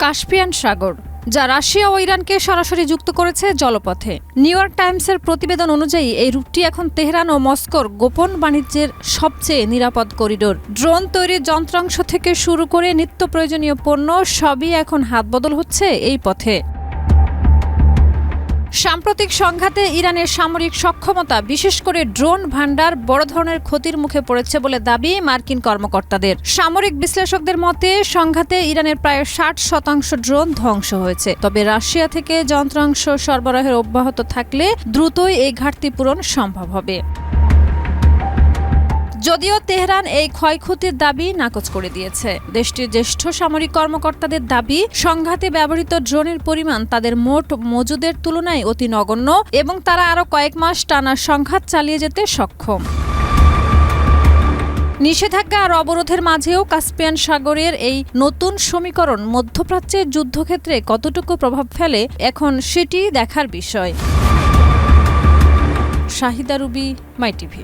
Caspian সাগর, যা Russia ও ইরানকে সরাসরি যুক্ত করেছে জলপথে। নিউ ইয়র্ক টাইমসের প্রতিবেদন অনুযায়ী এই রুটটি এখন তেহরান ও মস্কোর গোপন বাণিজ্যের সবচেয়ে নিরাপদ করিডোর। ড্রোন তৈরির যন্ত্রাংশ থেকে শুরু করে নিত্য প্রয়োজনীয় পণ্য সবই এখন হাতবদল হচ্ছে এই পথে। সাম্প্রতিক সংঘাতে ইরানের সামরিক সক্ষমতা, বিশেষ করে ড্রোন ভান্ডার বড় ধরনের ক্ষতির মুখে পড়েছে বলে দাবি মার্কিন কর্মকর্তাদের। সামরিক বিশ্লেষকদের মতে সংঘাতে ইরানের প্রায় 60% ড্রোন ধ্বংস হয়েছে। তবে রাশিয়া থেকে যন্ত্রাংশ সরবরাহের অব্যাহত থাকলে দ্রুতই এই ঘাটতি পূরণ সম্ভব হবে। যদিও তেহরান এই ক্ষয়ক্ষতির দাবি নাকচ করে দিয়েছে। দেশটির জ্যেষ্ঠ সামরিক কর্মকর্তাদের দাবি, সংঘাতে ব্যবহৃত ড্রোনের পরিমাণ তাদের মোট মজুদের তুলনায় অতি নগণ্য এবং তারা আরও কয়েক মাস টানা সংঘাত চালিয়ে যেতে সক্ষম। নিষেধাজ্ঞা আর অবরোধের মাঝেও কাস্পিয়ান সাগরের এই নতুন সমীকরণ মধ্যপ্রাচ্যের যুদ্ধক্ষেত্রে কতটুকু প্রভাব ফেলে এখন সেটি দেখার বিষয়। শাহিদা রুবি, মাই টিভি।